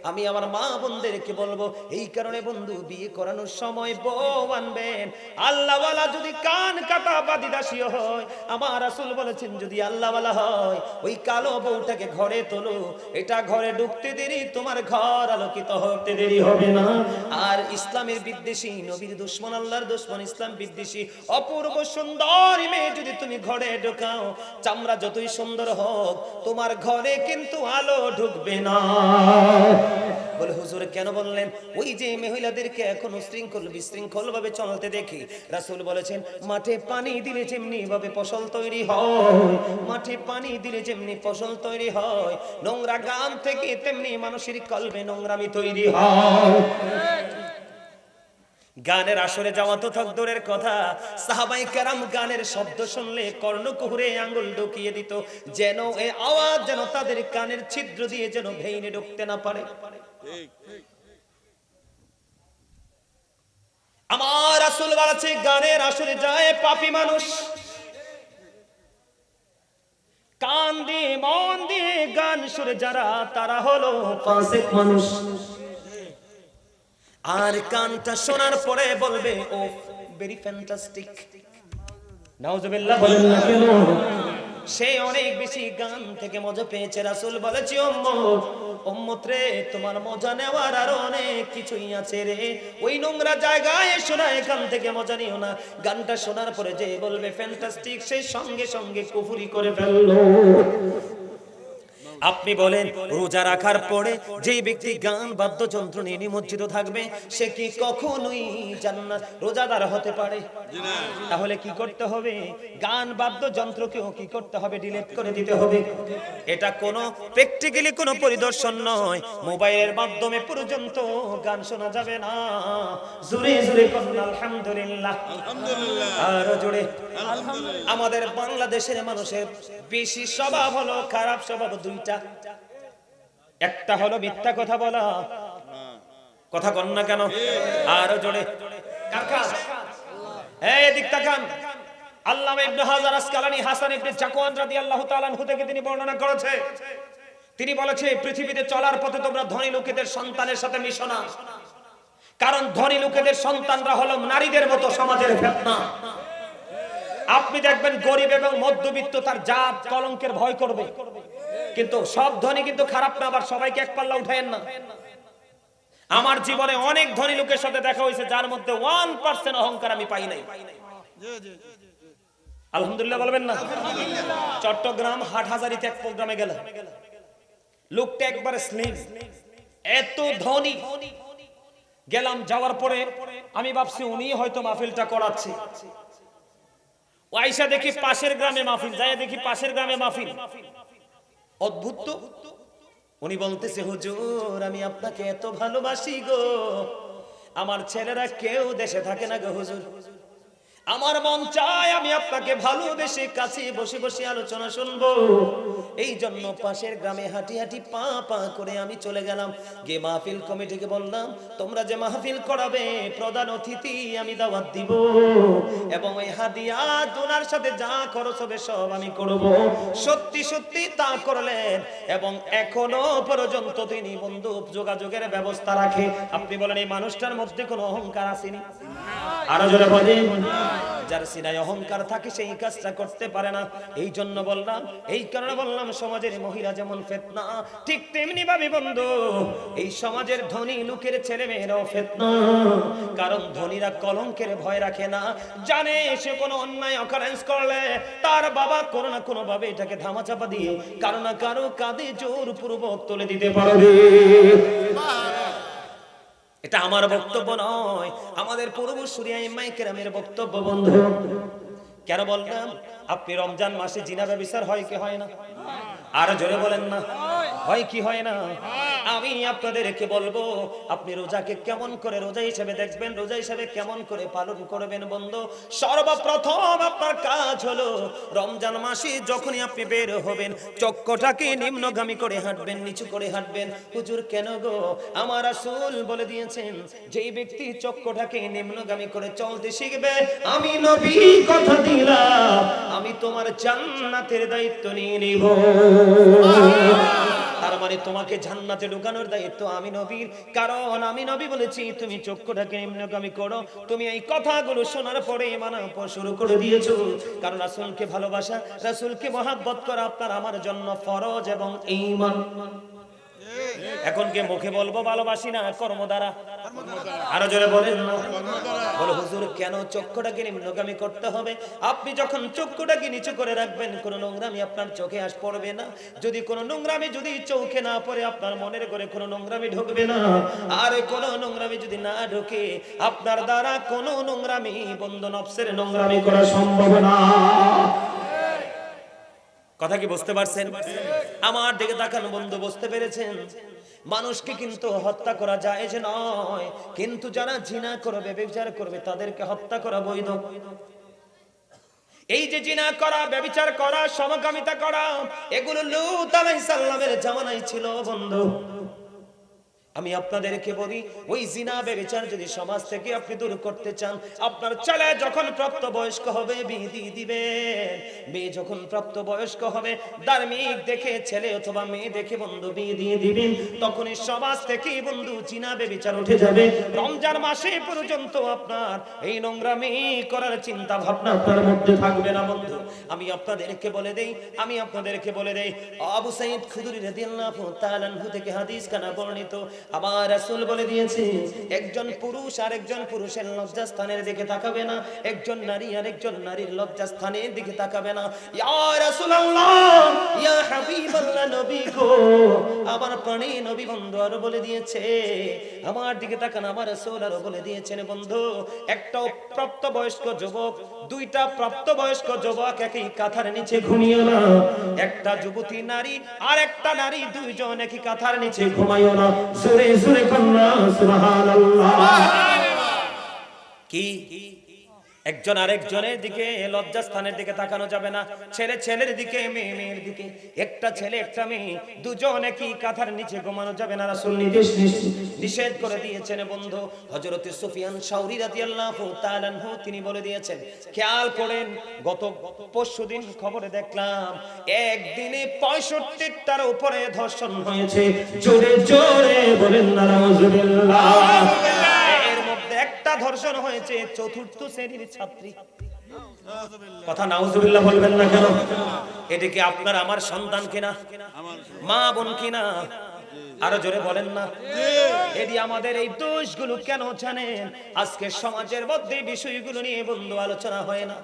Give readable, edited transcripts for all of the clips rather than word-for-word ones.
আমি আমার মা বোনদেরকে বলবো, এই কারণে বন্ধু বিয়ে করানোর সময় বউ আনবেন আল্লাহওয়ালা। যদি কান কাটা বাদিদাসীও হয়, আমার রাসূল বলেছেন যদি আল্লাহওয়ালা হয়, ওই কালো বউটাকে ঘরে তোলো। এটা ঘরে ঢুকতে দেরি, তোমার ঘর আলোকিত হতে দেরি হবে না। আর ইসলামের বিদ্বেষী, নবীর দুশমন, আল্লাহর দুশমন, ইসলাম বিদ্বেষী অপূর্ব সুন্দর মেয়ে যদি তুমি ঘরে ঢোকাও, চামড়া যতই সুন্দর হোক, তোমার ঘরে কিন্তু আলো ঢুকবে না। বলে হুজুর কেন বললেন? ওই যে মহিলাদেরকে এখনো শৃঙ্খল বিশৃঙ্খল ভাবে চলতে দেখি, রাসূল বলেছেন মাঠে পানি দিলে যেমনি ভাবে ফসল তৈরি হয়, মাঠে পানি দিলে যেমনি ফসল তৈরি হয়, নোংরা গান থেকে তেমনি মানুষের কলবে নোংরামি তৈরি হয়। গানের আসরে যাওয়া তো থাক দূরের কথা, সাহাবাই কেরাম গানের শব্দ শুনলে কর্ণকুহরে আঙ্গুল ঢুকিয়ে দিত, যেন এই আওয়াজ যেন তাদের কানের ছিদ্র দিয়ে যেন ভেঙে ঢুকতে না পারে। আমার রাসূল বলেছে গানের আসরে যায় পাপী মানুষ, কান দিয়ে মন দিয়ে গান শুনে যারা, তারা হলো ফাসিক মানুষ। আর কানটা শোনার পরে বলবে ও ভেরি ফ্যান্টাস্টিক, নাউজুবিল্লাহ বলেন না কেন? সে অনেক বেশি গান থেকে মজা পেয়েছে। রাসূল বলেছে উম্মত, উম্মত রে, তোমার মজা নেওয়ার আরো অনেক কিছুই আছে রে। ওই নোংরা জায়গায় শোনা এখান থেকে মজা নিও না। গানটা শোনার পরে যে বলবে ফ্যান্টাস্টিক, সে সঙ্গে সঙ্গে কুফরি করে ফেললো। আপনি বলেন রোজা রাখার পরে যেই ব্যক্তি গান বাদ্যযন্ত্র নিয়ে নিমজ্জিত থাকবে, সে কি কখনোই জান্নাত রোজাদার হতে পারে? তাহলে কি করতে হবে? গান বাদ্যযন্ত্রকেও কি করতে হবে? ডিলিট করে দিতে হবে। এটা কোনো প্র্যাকটিক্যালি কোনো পরিদর্শন নয়, মোবাইলের মাধ্যমে পর্যন্ত গান শোনা যাবে না। জোরে জোরে করুন আলহামদুলিল্লাহ, আলহামদুলিল্লাহ, আর জোরে আলহামদুলিল্লাহ। আমাদের বাংলাদেশের মানুষের বেশি স্বভাব হলো খারাপ স্বভাব দুইটা। একটা হলো মিথ্যা কথা বলা, কথা কন না কেন? আর জোরে কারখান, এই দিক তাকান। আল্লামা ইবনে হাজার আসকালানী হাসান ইবনে জাকওয়ান রাদিয়াল্লাহু তাআলা আনহু থেকে তিনি বর্ণনা করেছে, তিনি বলেছে পৃথিবীতে চলার পথে তোমরা ধনী লোকেদের সন্তানের সাথে মিশো না, কারণ ধনী লোকেদের সন্তানরা হলো নারীদের মতো সমাজের ফিতনা। আপনি দেখবেন গরিব এবং মধ্যবিত্ত তার জাত কলঙ্কের ভয় করবে, কিন্তু সব ধনী কিন্তু খারাপ না, আবার সবাইকে এক পাল্লা উঠায়েন না। আমার জীবনে অনেক ধনী লোকের সাথে দেখা হয়েছে যার মধ্যে 1% অহংকার আমি পাই নাই। আলহামদুলিল্লাহ বলবেন না? চট্টগ্রাম হাটহাজারিতে এক প্রোগ্রামে গেলাম, লোকটা একবারে স্লিম, এত ধনী। গেলাম, যাওয়ার পরে আমি ভাবছি উনি হয়তো মাহফিলটা করাচ্ছে। আইসা দেখি পাশের গ্রামে মাহফিল, যাই দেখি পাশের গ্রামে মাহফিল। অদ্ভুত তো, উনি বলতেছে হুজুর আমি আপনাকে এত ভালোবাসি গো, আমার ছেলেরা কেউ দেশে থাকে না গো হুজুর, আমার মন চায় আমি আপনাকে ভালোবেসে কাছে বসে বসে আলোচনা শুনবো। এই জন্য পাশের গ্রামে হাঁটি হাঁটি পা পা করে আমি চলে গেলাম, গিয়ে মাহফিল কমিটিকে বললাম তোমরা যে মাহফিল করাবে প্রধান অতিথি আমি দাওয়াত দিব, এবং ওই হাদিয়া ওনার সাথে যা খরচ হবে সব আমি করব। সত্যি সত্যি তা করলেন, এবং এখনো পর্যন্ত তিনি বন্ধু যোগাযোগের ব্যবস্থা রাখে। আপনি বলেন এই মানুষটার মধ্যে কোনো অহংকার আসেনি? আরো জোরে বলেন। যার সিনায় অহংকার থাকে সেই কাজটা করতে পারে না। এই জন্য বললাম, এই কারণে বললাম সমাজের মহিলা যেমন ফিতনা, ঠিক তেমনি ভাবে বন্ধু এই সমাজের ধনী লোকের ছেলে মেয়েরাও ফিতনা। কারণ ধনীরা কলঙ্কের ভয় রাখে না, জানে সে কোনো অন্যায় অকারেন্স করলে তার বাবা কোনো না কোনো ভাবে এটাকে ধামাচাপা দিয়ে কারো না কারো কাঁধে জোরপূর্বক তুলে দিতে পারবে। এটা আমার বক্তব্য নয়, আমাদের পূর্বসূরি আইম্মায়ে কেরামের বক্তব্য বন্ধু। কেন বললাম? আপনি রমজান মাসে জিনা ব্যভিচার হয় কি হয় না? আর জোরে বলেন না, হয় কি হয় না? আমি আপনাদেরকে বলবো আপনি রোজাকে কেমন করে রোজা হিসেবে দেখবেন, রোজা হিসেবে কেমন করে পালন করবেন বন্ধু। সর্বপ্রথম আপনার কাজ হলো রমজান মাসে যখনই আপনি বের হবেন চক্ষুটাকে নিম্নগামী করে হাঁটবেন, নিচু করে হাঁটবেন। হুজুর কেন গো? আমার রাসূল বলে দিয়েছেন যেই ব্যক্তি চক্ষুটাকে নিম্নগামী করে চলতে শিখবে, আমি নবী কথা দিলাম আমি তোমার জান্নাতের দায়িত্ব নিয়ে নিব। তার মানে তোমাকে জান্নাতে ঢোকানোর দায়িত্ব আমি নবীর, কারণ আমি নবী বলেছি তুমি চক্ষুটাকে নিম্নগামী করো। তুমি এই কথাগুলো শোনার পরে মানা শুরু করে দিয়েছো, কারণ রাসূলকে ভালোবাসা, রাসূলকে মহব্বত করা আপনার আমার জন্য ফরজ এবং ঈমান। এখন কে মুখে বলবো ভালোবাসি না, কর্ম দ্বারা? আরো জোরে বলেন না। বলে হুজুর কেন চক্ষুটাকে নিম্নগামী করতে হবে? আপনি যখন চক্ষুটাকে নিচু করে রাখবেন, কোন নোংরামি আপনার চোখে আস পড়বে না। যদি কোন নোংরামি যদি চোখে না পড়ে, আপনার মনের করে কোন নোংরামি ঢুকবে না। আর কোন নোংরামি যদি না ঢুকে, আপনার দ্বারা কোন নোংরামি, বন্ধু নফসের নোংরামি করা সম্ভব না। কথা কি বুঝতে পারছেন? আমার দিকে তাকান বন্ধু, বুঝতে পেরেছেন? মানুষকে কিন্তু হত্যা করা জায়েজ নয়, কিন্তু যারা জিনা করবে, ব্যভিচার করবে, তাদেরকে হত্যা করা বৈধ। এই যে জিনা করা, ব্যভিচার করা, সমকামিতা করা, এগুলো লূত আলাইহিস সালামের জামানায় ছিল বন্ধু। আমি আপনাদেরকে বলি, ওই জিনা ব্যভিচার যদি সমাজ থেকে আপনি দূর করতে চান, আপনার ছেলে যখন প্রাপ্তবয়স্ক হবে বিয়ে দিয়ে দিবেন। মেয়ে যখন প্রাপ্তবয়স্ক হবে, ধার্মিক দেখে ছেলে অথবা মেয়ে দেখে বন্ধু বিয়ে দিয়ে দিবেন। তখনই সমাজ থেকে বন্ধু জিনা ব্যভিচার উঠে যাবে। রমজান মাসে পর্যন্ত আপনার এই নোংরামি করার চিন্তা ভাবনা আপনার মধ্যে থাকবে না বন্ধু। আমি আপনাদেরকে বলে দেই, আবু সাঈদ খুদরি রাদিয়াল্লাহু তাআলা আনহু থেকে হাদিস কানা বর্ণিত, আমার রাসূল বলে দিয়েছে, একজন পুরুষ আর একজন পুরুষের লজ্জাস্থানের দিকে তাকাবে না, একজন নারী আর একজন নারীর লজ্জাস্থানের দিকে তাকাবে না। ইয়া রাসূলুল্লাহ, ইয়া হাবিবাল্লাহ, নবী গো, আমার প্রাণী নবী বন্ধু আরো বলে দিয়েছে, আমার দিকে তাকান, আমার রাসূল আরো বলে দিয়েছেন বন্ধু, একটা প্রাপ্তবয়স্ক যুবক, দুইটা প্রাপ্তবয়স্ক যুবক একই কাঁথার নিচে ঘুমিও না। একটা যুবতী নারী আর একটা নারী, দুইজন একই কাঁথার নিচে ঘুমাইও না। জোরে জোরে কন্যা সুবহানাল্লাহ। কি একজন আরেকজনের দিকে, লজ্জাস্থানের দিকে তাকানো যাবে না। ছেলে ছেলের দিকে, মেয়ে মেয়ের দিকে, একটা ছেলে একটা মেয়ে, দুজন একই কাঁথার নিচে ঘুমানো যাবে না। রাসূল নিষেধ করে দিয়েছেন বন্ধু। হযরত সুফিয়ান সাউরী রাদিয়াল্লাহু তাআলা আনহু তিনি বলে দিয়েছেন, খেয়াল করেন, গত পরশুদিন খবরে দেখলাম একদিনে 65টার উপরে ধর্ষণ হয়েছে। জোরে জোরে বলেন না নাউজুবিল্লাহ। একটা ধর্ষণ হয়েছে চতুর্থ শ্রেণীর ছাত্রী। কথা নাউজুবিল্লাহ বলবেন না কেন? এটা কি আপনার আমার সন্তান কিনা, মা বোন কিনা? আরো জোরে বলেন না। এটি আমাদের এই দোষগুলো কেন জানেন? আজকে সমাজের মধ্যে বিষয়গুলো নিয়ে বন্ধু আলোচনা হয় না।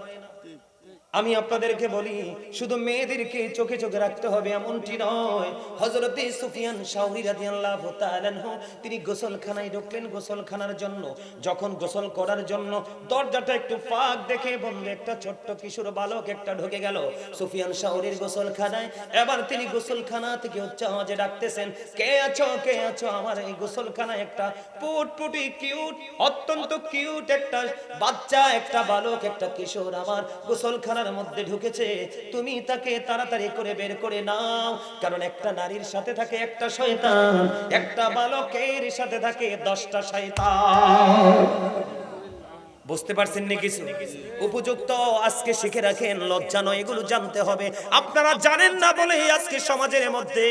আমি আপনাদেরকে বলি, শুধু মেয়েদেরকে চোখে চোখে রাখতে হবে এমনটি নয়। হযরত সুফিয়ান সাউরী রাদিয়াল্লাহু তাআলা আনহু তিনি গোসলখানায় ঢুকলেন গোসলখানার জন্য। যখন গোসল করার জন্য দরজাটা একটু ফাঁক দেখে বন্ধু একটা ছোট্ট কিশোর বালক একটা ঢুকে গেল সুফিয়ান সাউরীর গোসলখানায়। এবার তিনি গোসলখানা থেকে উচ্চ আওয়াজে ডাকতেছেন, কে আছো, কে আছো? আমার এই গোসলখানায় একটা পুটপুটি কিউট, অত্যন্ত কিউট একটা বাচ্চা, একটা বালক, একটা কিশোর আমার গোসলখানা মধ্যে ঢুকেছে। তুমি তাকে তাড়াতাড়ি করে বের করে নাও, কারণ একটা নারীর সাথে থাকে একটা শয়তান, একটা বালকের সাথে থাকে 10টা শয়তান। বুঝতে পারছেন না কিছু? উপযুক্ত আজকে শিখে রাখেন, লজ্জা নয়, এগুলো জানতে হবে। আপনারা জানেন না বলে আজকে সমাজের মধ্যে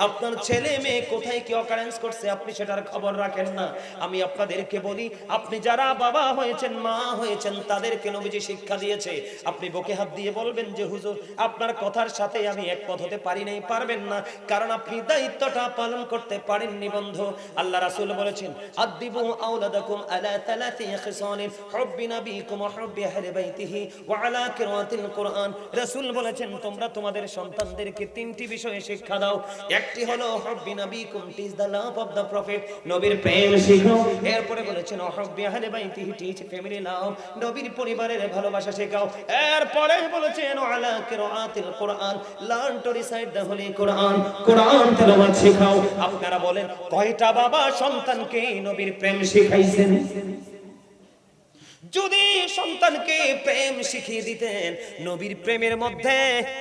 আপনার ছেলে মেয়ে কোথায় কি অকারেন্স করছে আপনি সেটার খবর রাখেন না। আমি আপনাদেরকে বলি, আপনি যারা বাবা হয়েছেন, মা হয়েছেন, তাদেরকে নবীজি শিক্ষা দিয়েছে। আপনি বুকে হাত দিয়ে বলবেন যে হুজুর আপনার কথার সাথে আমি একমত হতে পারি নাই। পারবেন না, কারণ আপনি দায়িত্বটা পালন করতে পারেননি বন্ধু। আল্লাহ রাসূল বলেছেন, আদিবু আওলাদাকুম আলা তালাতি খিসালিন হুব্বি নাবিকুম ওয়া হুব্বি আহলি বাইতিহি ওয়া আলা কিরাতিল কুরআন। রাসূল বলেছেন, তোমরা তোমাদের সন্তানদেরকে 3টি বিষয়ে শিক্ষা দাও। একটি হলো হুব্বি নাবিকুম, teach the love of the prophet, নবীর প্রেম শেখাও। এরপরে বলেছেন ওয়া হুব্বি আহলি বাইতিহি, টিচ ফ্যামিলি লাভ, নবীর পরিবারের ভালোবাসা শেখাও। এরপরে বলেছেন ওয়া আলা কিরাতিল কুরআন, learn to recite the holy Quran, কুরআন তেলাওয়াত শেখাও। আপনারা বলেন কয়টা বাবা সন্তানকে নবীর প্রেম শিখাইছেন? যদি সন্তানকে প্রেম শিখিয়ে দিতেন, নবীর প্রেমের মধ্যে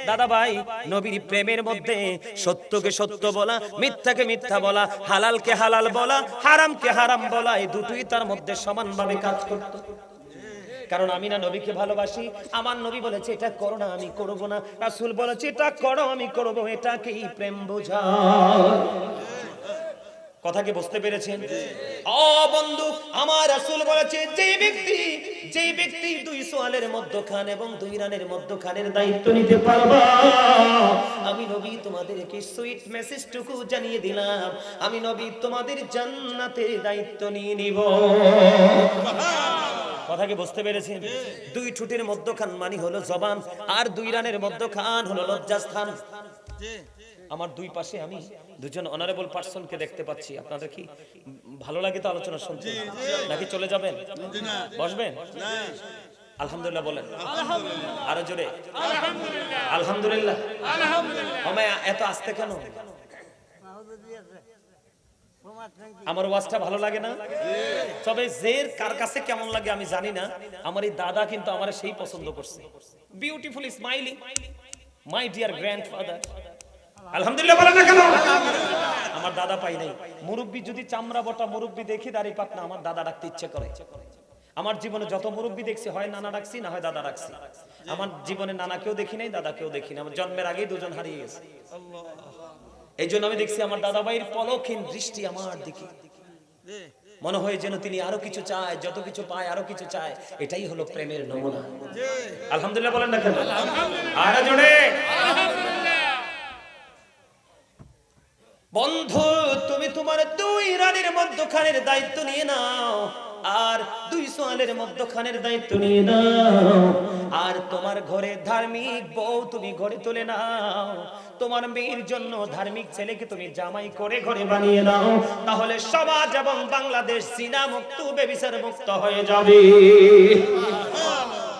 দাদা ভাই, নবীর প্রেমের মধ্যে সত্যকে সত্য বলা, মিথ্যাকে মিথ্যা বলা, হালালকে হালাল বলা, হারামকে হারাম বলা, এই দুটোই তার মধ্যে সমানভাবে কাজ করত। কারণ আমি না নবীকে ভালোবাসি, আমার নবী বলেছে এটা করো না, আমি করব না, রাসূল বলেছে এটা করো, আমি করব, এটাকেই প্রেম বোঝায়। কথা কি বুঝতে পেরেছেন? ও বন্ধু, আমার রাসূল বলেছে যেই ব্যক্তি দুই সোয়ালের মধ্যখান এবং দুই রানের মধ্যখানের দায়িত্ব নিতে পারবা, আমি নবী তোমাদেরকে সুইট মেসেজটুকু জানিয়ে দিলাম, আমি নবী তোমাদের জান্নাতের দায়িত্ব নিয়ে নিব। কথা কি বুঝতে পেরেছেন? দুই ঠোঁটের মধ্যখান মানে হলো জবান, আর দুই রানের মধ্যখান হলো লজ্জাস্থান। আমার দুই পাশে আমি দুজন অনারেবল পারসনকে দেখতে পাচ্ছি। আপনাদের কি ভালো লাগে তো আলোচনা শুনতে, নাকি চলে যাবেন? বসবেন? আলহামদুলিল্লাহ বলেন। আরো জোরে আলহামদুলিল্লাহ। এত আস্তে কেন? আমার ওয়াজটা ভালো লাগে না? তবে জের কার কাছে কেমন লাগে আমি জানি না, আমার এই দাদা কিন্তু আমার সেই পছন্দ করছে। Beautiful smiling my dear grandfather. আলহামদুলিল্লাহ বলেন না কেন? আমার দাদা পাই নাই। মুরব্বি যদি চামড়া বটা মুরব্বি দেখি দাড়ি পাকনা, আমার দাদা ডাকতে ইচ্ছে করে। আমার জীবনে যত মুরব্বি দেখছি হয় নানা ডাকছি, না হয় দাদা ডাকছি। আমার জীবনে নানাকেও দেখি নাই, দাদাকেও দেখি না। আমার জন্মের আগেই দুজন হারিয়ে গেছে। এই জন্য আমি দেখছি আমার দাদা ভাইয়ের পলকহীন দৃষ্টি আমার দিকে, মনে হয় যেন তিনি আরো কিছু চায়, যত কিছু পায় আরো কিছু চায়। এটাই হলো প্রেমের নমুনা। আলহামদুলিল্লাহ বলেন না কেন? আরো জোরে। বন্ধু, তুমি তোমার দুই রানের মধ্যখানের দায়িত্ব নিয়ে নাও, আর দুই সোয়ালের মধ্যখানের দায়িত্ব নিয়ে নাও, আর তোমার ঘরে ধার্মিক বউ তুমি ঘরে তুলে নাও, তোমার মেয়ের জন্য ধার্মিক ছেলেকে তুমি জামাই করে ঘরে বানিয়ে নাও, তাহলে সমাজ এবং বাংলাদেশ জিনা মুক্ত, ব্যভিচার মুক্ত হয়ে যাবে।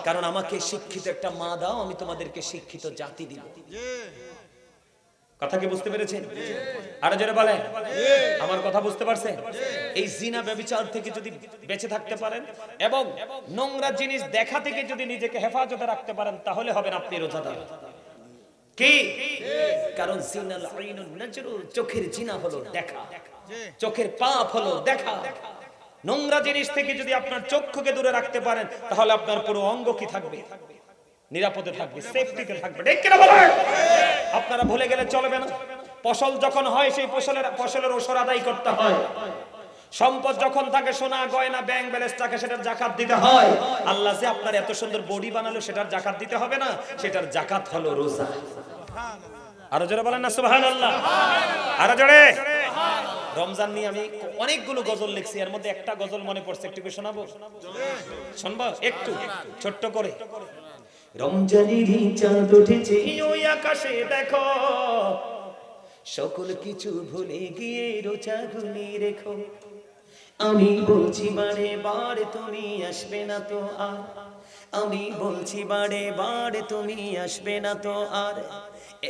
কারণ আমাকে শিক্ষিত একটা মা দাও, আমি তোমাদেরকে শিক্ষিত জাতি দিব। কথা কি বুঝতে পেরেছেন? আরো জোরে বলেন। আমার কথা বুঝতে পারছেন? এই জিনা ব্যভিচার থেকে যদি বেঁচে থাকতে পারেন এবং নোংরা জিনিস দেখা থেকে যদি নিজেকে হেফাজতে রাখতে পারেন, তাহলে হবেন আপনি রোজাদার। কি? কারণ জিনাল আইনুন নাজরু, চোখের জিনা হলো দেখা, চোখের পাপ হলো দেখা। নোংরা জিনিস থেকে যদি আপনার চক্ষুকে দূরে রাখতে পারেন, তাহলে আপনার পুরো অঙ্গ কি থাকবে? নিরাপদে থাকবে, সেফটিতে থাকবে। ঠিক কিনা বলেন? আপনারা ভুলে গেলে চলবে না। ফসল যখন হয় সেই ফসলের ওসর আদায় করতে হয়। সম্পদ যখন থাকে, সোনা গয়না ব্যাংক ব্যালেন্স থাকে, সেটার জাকাত দিতে হয়। আল্লাহ যে আপনার এত সুন্দর বডি বানালো, সেটার জাকাত দিতে হবে না? সেটার জাকাত হলো রোজা। আরো জোরে বলেন না সুবহানাল্লাহ। আরো জোরে। রমজান নিয়ে আমি অনেকগুলো গজল লিখছি, এর মধ্যে একটা গজল মনে পড়ছে, একটু কি শোনাবো? শুনবো একটু ছোট্ট করে? রমজানেরই চাঁদ উঠেছে ওই আকাশে দেখো, সকল কিছু ভুলে গিয়ে রোজা গুলি রেখো। আমি বলছি বারে বারে তুমি আসবে না তো আর, আমি বলছি বারে বারে তুমি আসবে না তো আর,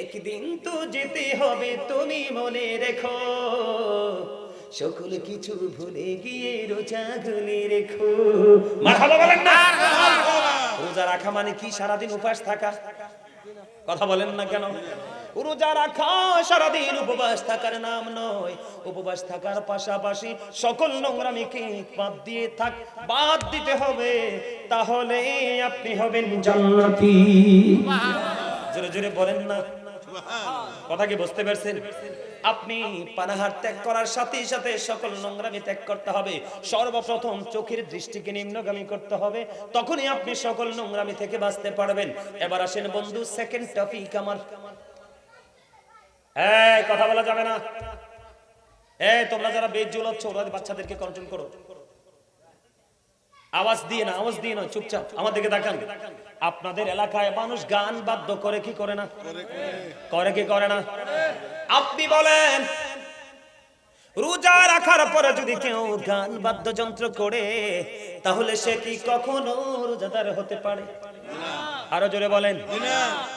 একদিন তো যেতে হবে তুমি মনে রেখো, সকল কিছু ভুলে গিয়ে রোজা গুলি রেখো। মারহাবা বলেন না? রোজা রাখা মানে কি? সারাদিন উপবাস থাকা। কথা বলেন না কেন? রোজা রাখা সারাদিন উপবাস থাকার নাম নয়। উপবাস থাকার পাশাপাশি সকল নোংরামিকে বাদ দিতে হবে, তাহলে আপনি হবেন জান্নাতি। জোরে জোরে বলেন না। কথা কি বুঝতে পারছেন? আপনি পানাহার ত্যাগ করার সাথে সাথে সকল নোংরামি ত্যাগ করতে হবে। সর্বপ্রথম চোখের দৃষ্টিকে নিম্নগামী করতে হবে, তখনই আপনি সকল নোংরামি থেকে বাঁচতে পারবেন। এবার আসেন বন্ধু, সেকেন্ড টপিক আমার। এই কথা বলা যাবে না। এই তোমরা যারা বেজ্জুল হচ্ছ, ওরা বাচ্চাদেরকে কন্ট্রোল করো। আওয়াজ দিয়ে না, আওয়াজ দিয়ে না, চুপচাপ আমার দিকে তাকান। আপনাদের এলাকায় মানুষ গান বাদ্য করে কি করে না? করে কি করে না? আপনি বলেন, রোজা রাখার পরে যদি কেউ গান বাদ্যযন্ত্র করে, তাহলে সে কি কখনো রোজাদার হতে পারে? আরো জোরে বলেন।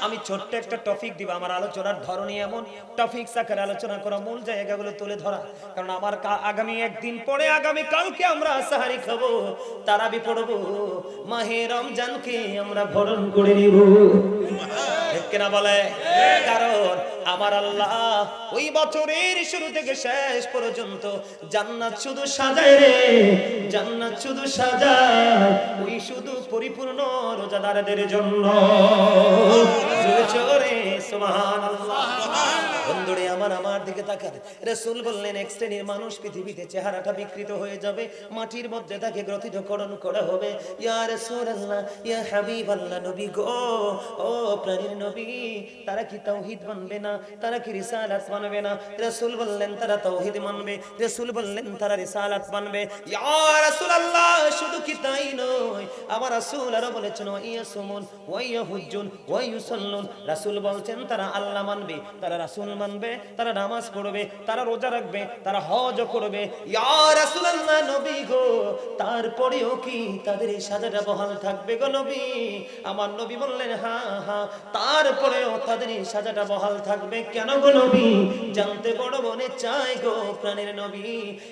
আমি ছোট্ট একটা টপিক দিব। আমার আলোচনার ধরনই এমন, টপিক আকারে আলোচনা করা, মূল জায়গাগুলো তুলে ধরা। কারণ আমার আগামী একদিন পরে, আগামী কালকে আমরা সাহারি খাবো, তারাবি পড়বো, মাহে রমজানকে আমরা বরণ করে নিব। ঠিক কিনা বলে? কারণ আমার আল্লাহ ওই বছরের শুরু থেকে শেষ পর্যন্ত জান্নাত শুধু সাজায় রে, জান্নাত শুধু সাজায় ওই শুধু পরিপূর্ণ রোজাদারদের জন্য। জোরে জোরে সুবহানাল্লাহ। বন্ধুরে আমার দিকে তাকান। রাসূল বললেন এক শ্রেণীর মানুষ পৃথিবীতে চেহারাটা বিকৃত হয়ে যাবে, মাটির মধ্যে তাকে গ্রথিতকরণ করা হবে। ইয়া রাসূলুল্লাহ, ইয়া হাবিবাল্লাহ, নবী গো, ও প্রাণের নবী, তারা কি তাওহীদ মানবে না? তারা কি রিসালাত মানবে না? রাসূল বললেন তারা তাওহীদ মানবে। রাসূল বললেন তারা রিসালাত মানবে। ইয়া রাসূলুল্লাহ, শুধু কি তাই নয়, আমার রাসূল আরো বলেছেন ওয়া ইয়াসুমুন ওয়া ইয়াহুজ্জুন ওয়া ইউসাল্লুন। রাসূল বলছেন তারা আল্লাহ মানবে, তারা রাসূল মানবে, তারা নামাজ পড়বে, তারা রোজা রাখবে, তারা হজ করবে। ইয়া রাসূলুল্লাহ, নবী গো, তারপরেও কি তাদের এই সাজাটা বহাল থাকবে গো নবী? আমার নবী বললেন হ্যাঁ হ্যাঁ, তারপরেও তাদের এই সাজাটা বহাল থাকবে। কেন গো নবী? জানতে বড় মনে চাই গো প্রাণের নবী।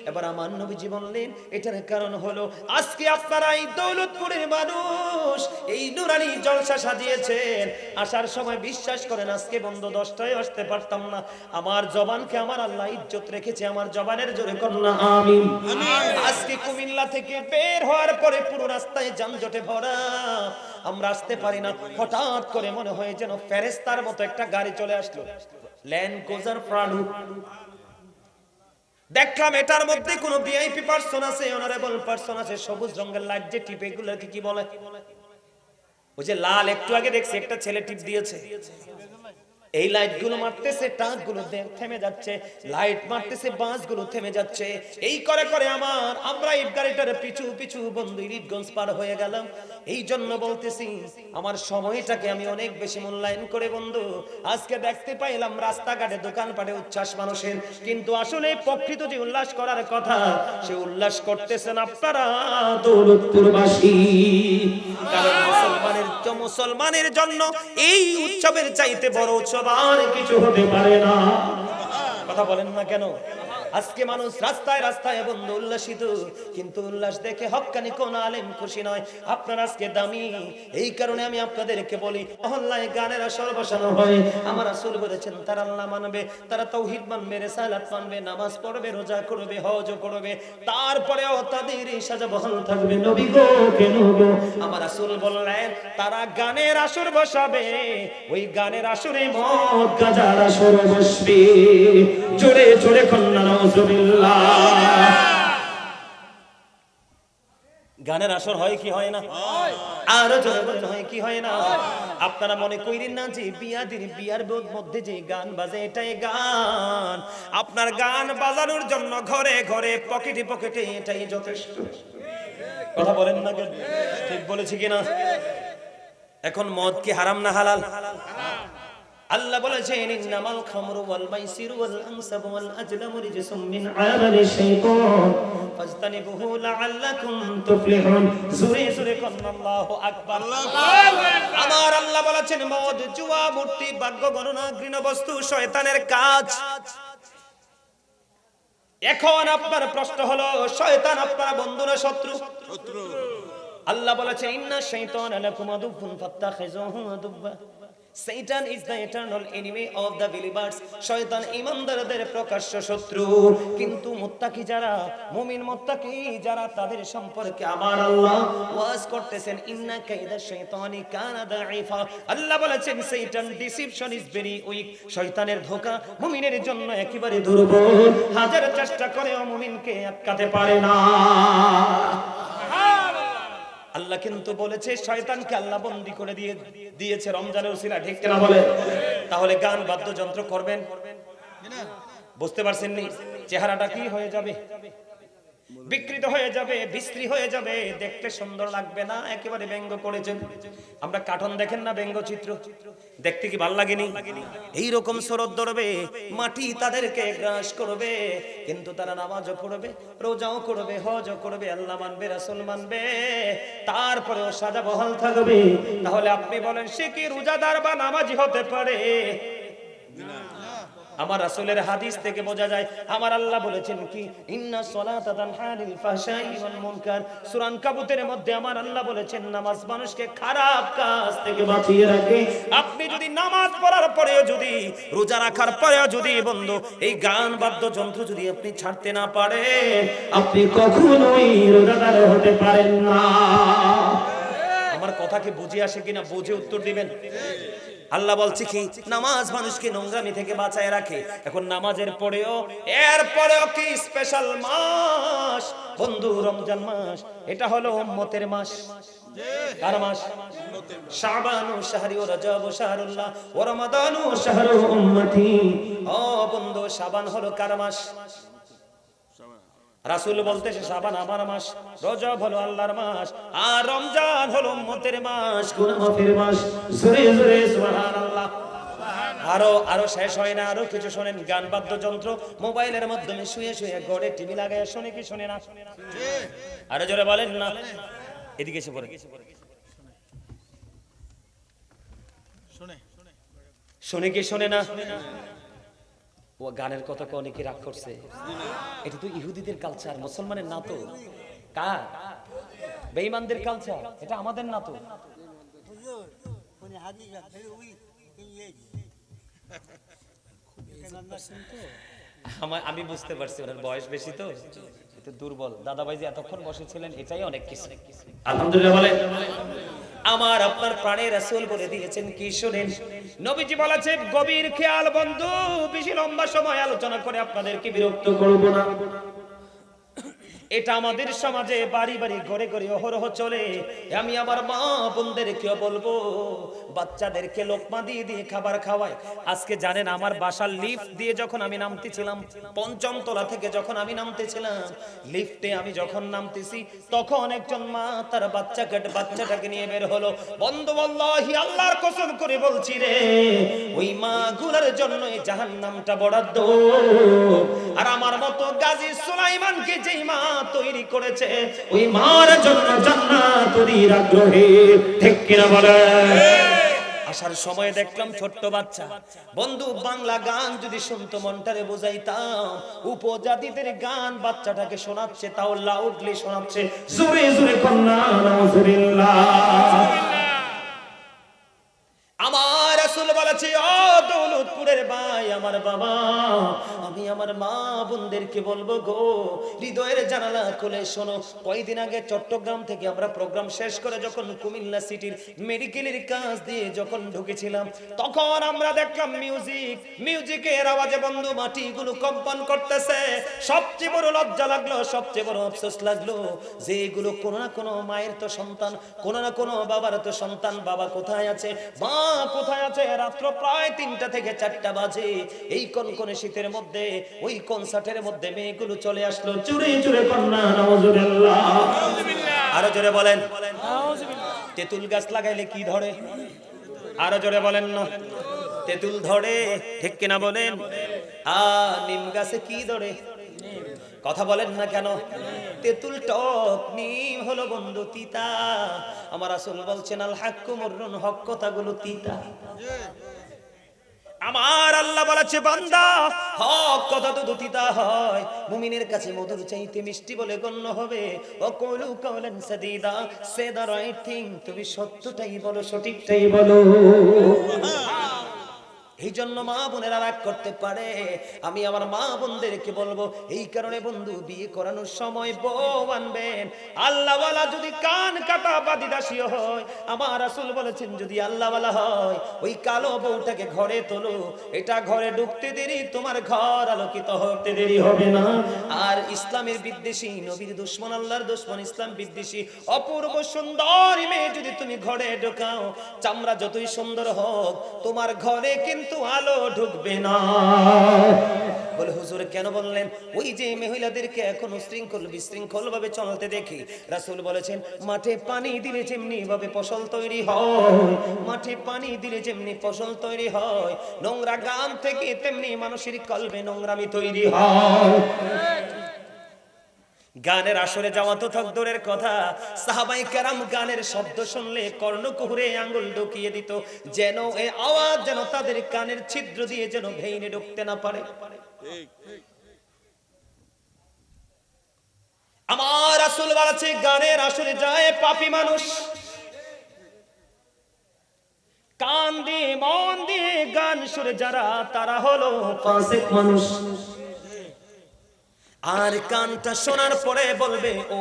এবার আমার নবীজি বললেন এটার কারণ হলো আজকে আপনারা এই দৌলতপুরের মানুষ এই নুরানি জলসা সাজিয়েছেন, আসার সময় বিশ্বাস করেন আজকে বন্ধ 10টায় আসতে পারতাম না। আমার জবানকে আমার আল্লাহ ইজ্জত রেখেছে, আমার জবানের জোরে কন্যা আমিন। আজকে কুমিল্লা থেকে বের হওয়ার পরে পুরো রাস্তায় যানজটে ভরা, আমরা আসতে পারি না। হঠাৎ করে মনে হয় যেন ফেরেশতার মতো একটা গাড়ি চলে আসলো, ল্যান্ড ক্রুজার প্রাডো। দেখলাম এটার মধ্যে কোন ভিআইপি পারসন আছে, অনারেবল পারসন আছে, সবুজ রঙের লাইট যে টিপে এগুলোকে কি বলে? ওই যে লাল, একটু আগে দেখছি একটা ছেলে টিপ দিয়েছে, এই লাইট গুলো মারতেছে, ট্রাক গুলো থেমে যাচ্ছে, লাইট মারতেছে, বাস গুলো থেমে যাচ্ছে। এই করে করে আমরা এই গাড়িটার পিছু পিছু বন্ধু ইরিটগঞ্জ পার হয়ে গেলাম। এই জন্য বলতেছি আমার সময়টাকে আমি অনেক বেশি মূল্যায়ন করে বন্ধু আজকে দেখতে পাইলাম রাস্তাঘাটে দোকানপাটে উচ্ছ্বাস মানুষের, কিন্তু আসলে প্রকৃত যে উল্লাস করার কথা সে উল্লাস করতেছেন আপনারা দৌলতপুরবাসী। কারণ মুসলমানের জন্য এই উৎসবের চাইতে বড় উৎসব আর কিছু হতে পারে না। কথা বলেন না কেন? আজকে মানুষ রাস্তায় রাস্তায় বন্ধু উল্লাসিত, কিন্তু উল্লাস দেখে হক্কানি কোন আলেম খুশি নয়। আপনারা আজকে দামি, এই কারণে আমি আপনাদেরকে বলি মহল্লায় গানের আসর বসানো হয়। আমার রাসূল বলেছেন তারা আল্লাহ মানবে, তারা তাওহীদ মানবে, রিসালাত মানবে, নামাজ পড়বে, রোজা করবে, হজ করবে, তারপরেও তাদের এই সাজা বহাল থাকবে। নবী গো, কেন গো? আমার রাসূল বললেন তারা গানের আসর বসাবে, ওই গানের আসরে মদ গাঁজার আসর বসবে। জোরে জোরে কন্যা গানের আসর হয় কি হয় না? আরো জোরে বলেন হয় কি হয় না? আপনারা মনে করেন না যে বিয়ার মধ্যে যে গান বাজে এটাই গান। আপনার গান বাজানোর জন্য ঘরে ঘরে পকেটে পকেটে এটাই যথেষ্ট। কথা বলেন না কেন? ঠিক বলেছি কিনা? এখন মদ কি হারাম না হালাল? আল্লাহ বলেছেন ইন্নামাল খামরু ওয়াল মাইসিরু ওয়াল আনসাবু ওয়াল আজলামু রিজসুম মিন আমালিশ শাইতান ফাজতানিবুহু লাআল্লাকুম তুফলিহুন। জোরে জোরে কোন আল্লাহু আকবার। আমার আল্লাহ বলেছেন মদ, জুয়া, মূর্তি, ভাগ্য গণনা, ঘৃণ্য বস্তু শয়তানের কাজ। এখন আপনার প্রশ্ন হলো শয়তান আপনার বন্ধু না শত্রু? আল্লাহ বলেছেন ইন্না শাইতানা লাকুম আদুউন ফাত্তাখিযুহু আদুওয়া। Satan is the eternal enemy of the believers. শয়তান ঈমানদারদের প্রকাশ্য শত্রু, কিন্তু মুত্তাকি যারা, মুমিন মুত্তাকি যারা, তাদের সম্পর্কে আমার আল্লাহ ওয়াজ করতেছেন ইন্না কাইদা শাইতানি কানা দাঈফা। আল্লাহ বলেছেন শয়তান ডিসিপশন ইজ ভেরি উইক। শয়তানের ধোঁকা মুমিনের জন্য একেবারে দুর্বল, হাজার চেষ্টা করেও মুমিনকে আটকাতে পারে না। আল্লাহ কিন্তু বলেছে শয়তানকে আল্লাহ বন্দী করে দিয়েছে রমজানের উসিলা, ঠিক কিনা বলে? তাহলে গান বাদ্যযন্ত্র করবেন, বুঝতে পারছেন নি? চেহারাটা কি হয়ে যাবে? বিকৃত হয়ে যাবে, বিশ্রী হয়ে যাবে, দেখতে সুন্দর লাগবে না, একেবারে ব্যঙ্গ করেছেন। আমরা কার্টুন দেখেন না, ব্যঙ্গচিত্র দেখতে কি ভালো লাগেনি? এইরকম স্বরদ ধরবে, মাটি তাদেরকে গ্রাস করবে, কিন্তু তারা নামাজও পড়বে, রোজাও করবে, হজও করবে, আল্লাহ মানবে, রাসূল মানবে, তারপরেও সাজা বহাল থাকবে। তাহলে আপনি বলেন সে কি রোজাদার বা নামাজি হতে পারে? আমার রাসূলের হাদিস থেকে বোঝা যায় আমার আল্লাহ বলেছেন কি ইন্না সলাতা তানহা আনিল ফাহশাই ওয়াল মুনকার সূরা আনকাবুতের মধ্যে আমার আল্লাহ বলেছেন নামাজ মানুষকে খারাপ কাজ থেকে বাঁচিয়ে রাখে। আপনি যদি নামাজ পড়ার পরেও যদি রোজা রাখার পরেও যদি বন্ধু এই গান বাদ্যযন্ত্র যদি আপনি ছাড়তে না পারেন আপনি কখনোই রোজাদার হতে পারেন না। আমার কথা কি বুঝে আসে কিনা বুঝে উত্তর দিবেন। আল্লাহ বলছে কি নামাজ মানুষকে নোংরামি থেকে বাঁচায় রাখে। এখন নামাজের পরেও এরপরেও কি স্পেশাল মাস বন্ধু রমজান মাস, এটা হলো উম্মতের মাস। কার মাস? শাবানু শাহরি ওয়া রজব শাহরুল্লাহ ওয়া রমাদানু শাহরু উম্মতি। ও বন্ধু শাবান হলো কার মাস? রাসূল বলতেছে শাবান আমার মাস, রজব হলো আল্লাহর মাস, আর রমজান হলো উম্মতের মাস, গুনাহ মাফের মাস। জোরে জোরে সুবহানাল্লাহ। আরো শেষ হয় না, আরো কিছু শুনেন। গান বাদ্যযন্ত্র মোবাইলের মাধ্যমে শুয়ে শুয়ে ঘরে টিভি লাগায় শুনে কি শুনে না? আরো জোরে বলেন না। এদিকে এসে পড়ে শুনে কি শুনে না? ও গানের কথা অনেকে রাগ করছে, এটা তো ইহুদিদের কালচার, মুসলমানের না তো। কার? বেঈমানদের কালচার, এটা আমাদের না তো। আমি বুঝতে পারছি ওনার বয়স বেশি তো একটু দুর্বল। দাদাভাই যে এতক্ষণ বসেছিলেন এটাই অনেক কিছু। আলহামদুলিল্লাহ বলেন। আমার আপনার প্রাণের রাসূল বলে দিয়েছেন কি শুনেন। নবীজি বলেছে গভীর খেয়াল বন্ধু, বেশি লম্বা সময় আলোচনা করে আপনাদেরকে বিরক্ত করব না। এটা আমাদের সমাজে বাড়ি বাড়ি ঘরে ঘরে অহরহ চলে। আমি আমার মা বোনদেরকে বলবো বাচ্চাদেরকে লোকমা দিয়ে দিয়ে খাবার খাওয়ায়। আজকে জানেন আমার বাসার লিফট দিয়ে যখন আমি নামতেছিলাম, পঞ্চম তলা থেকে যখন আমি নামতেছিলাম, লিফটে আমি যখন নামতেছি তখন একজন মা তার বাচ্চাটাকে নিয়ে বের হলো। বন্ধু wallahi আল্লাহর কসম করে বলছি রে, ওই মা গুলার জন্য এই জাহান্নামটা বরাদ্দ। আর আমার মতো গাজী সুলাইমানকে যেই মা তৈরি করেছে ওই মার জন্য জান্নাতের আগ্রহে, ঠিক কিনা বলে? আসার সময় দেখলাম ছোট্ট বাচ্চা। বন্ধু বাংলা গান যদি শুনতো মনটারে বোঝাইতাম। উপজাতিদের গান বাচ্চাটাকে শোনাচ্ছে, তাও লাউডলি শোনাচ্ছে। জোরে জোরে কন্যা নাউজুবিল্লাহ। আমার রাসূল বলেছে ও দৌলতপুরের ভাই আমার বাবা, আমি আমার মা বোনদেরকে বলবো গো হৃদয়ের জানালা খুলে শোনো। কয়েকদিন আগে চট্টগ্রাম থেকে আমরা প্রোগ্রাম শেষ করে যখন কুমিল্লা সিটির মেডিকেলের কাজ দিয়ে যখন ঢুকেছিলাম তখন আমরা দেখলাম মিউজিকের আওয়াজে বন্ধু মাটিগুলো কম্পন করতেছে। সবচেয়ে বড় লজ্জা লাগলো, সবচেয়ে বড় আফসোস লাগলো যে এগুলো কোনো না কোনো মায়ের তো সন্তান, কোনো না কোনো বাবার তো সন্তান। বাবা কোথায় আছে, মা কোথায় আছে? রাত্র প্রায় 3টা থেকে 4টা বাজে এই কনকনে শীতের মধ্যে ওই কনসার্টের মধ্যে মেয়েগুলো চলে আসলো। চুরে চুরে কন্যা নাউজুবিল্লাহ। আরো জোরে বলেন নাউজুবিল্লাহ। তেঁতুল গাছ লাগাইলে কি ধরে? আরো জোরে বলেন না। তেঁতুল ধরে, ঠিক কিনা বলেন? নিম গাছে কি ধরে? কথা বলেন না কেন? তেঁতুল টক, নিম হলো বন্ধু তিতা। আমার রাসূল বলছেন আল হাক্কু মুররুন, হক কথাগুলো তিতা। আমার আল্লাহ বলেছে বান্দা হক কথা তো তিতা হয়, মুমিনের কাছে মধুর চাইতে মিষ্টি বলে গণ্য হবে। ওয়াকুলু কাওলান সাদীদা, সে দা রাইট থিং, তুমি সত্যটাই বলো, সঠিকটাই বলো। এই জন্য মা বোনেরা রাগ করতে পারে, আমি আমার মা বোনদেরকে বলবো এই কারণে বন্ধু বিয়ে করানোর সময় বউ আনবেন আল্লাহওয়ালা। যদি কান কাটা বাদিদাসীও হয়, আমার রাসূল বলেছেন যদি আল্লাহওয়ালা হয় ওই কালো বউটাকে ঘরে তোলো। এটা ঘরে ঢুকতে দেরি, তোমার ঘর আলোকিত হতে দেরি হবে না। আর ইসলামের বিদ্বেষী, নবীর দুশমন, আল্লাহর দুশমন, ইসলাম বিদ্বেষী অপূর্ব সুন্দর মেয়ে যদি তুমি ঘরে ঢোকাও, চামড়া যতই সুন্দর হোক তোমার ঘরে কিন্তু আলো ঢুকবে না। বলে হুজুর কেন বললেন? ওই যে মহিলাদেরকে এখন উশৃঙ্খল বিশৃঙ্খল ভাবে চলতে দেখি, রাসূল বলেছেন মাঠে পানি দিলে যেমনি ভাবে ফসল তৈরি হয়, মাঠে পানি দিলে যেমনি ফসল তৈরি হয়, নোংরা গান থেকে তেমনি মানুষের কলবে নোংরামি তৈরি হয়। গানের আসরে যাওয়া তো তকদীরের কথা, সাহাবায়ে কেরাম গানের শব্দ শুনলে কর্ণকুহরে আঙ্গুল ঢুকিয়ে দিত, যেন এই আওয়াজ যেন তাদের কানের ছিদ্র দিয়ে যেন ভেঙে ঢুকতে না পারে। আমার রাসূল বলেছে, গানের আসরে যায় পাপী মানুষ, কান দিয়ে মন দিয়ে গান শুনে যারা, তারা হলো ফাসিক মানুষ। আর গানটা শোনার পরে বলবে ও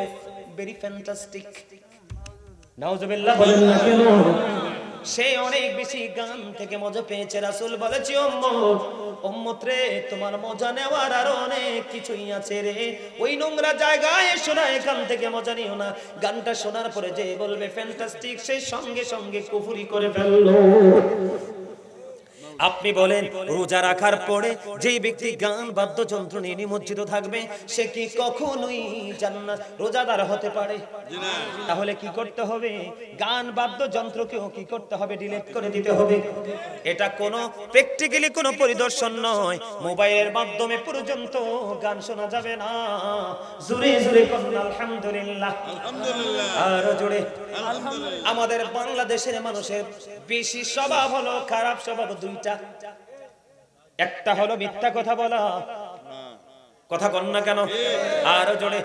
ভেরি ফ্যান্টাস্টিক, নাউজুবিল্লাহ বলেন না কেন? সে অনেক বেশি গান থেকে মজা পেয়েছে। রাসূল বলেছে, উম্মত রে, তোমার মজা নেওয়ার আরো অনেক কিছুই আছে রে, ওই নোংরা জায়গায় শোনা, এখান থেকে মজা নিও না। গানটা শোনার পরে যে বলবে ফ্যান্টাস্টিক, সে সঙ্গে সঙ্গে কুফরি করে ফেললো। আপনি বলেন, রোজা রাখার পরে যেই ব্যক্তি গান বাদ্যযন্ত্র নিয়ে নিমজ্জিত থাকবে, সে কি কখনোই জান্নাত রোজাদার হতে পারে? তাহলে কি করতে হবে? গান বাদ্যযন্ত্রকেও কি করতে হবে? ডিলিট করে দিতে হবে। এটা কোনো প্র্যাকটিক্যালি কোনো পরিদর্শন নয়, মোবাইলের মাধ্যমে পর্যন্ত গান শোনা যাবে না। জোরে জোরে বলুন আলহামদুলিল্লাহ, আলহামদুলিল্লাহ, আরো জোরে আলহামদুলিল্লাহ। আমাদের বাংলাদেশের মানুষের বেশি স্বভাব হলো খারাপ স্বভাব দুইটা। একটা হলো মিথ্যা কথা বলা, কথা কন না কেন? আরো জোরে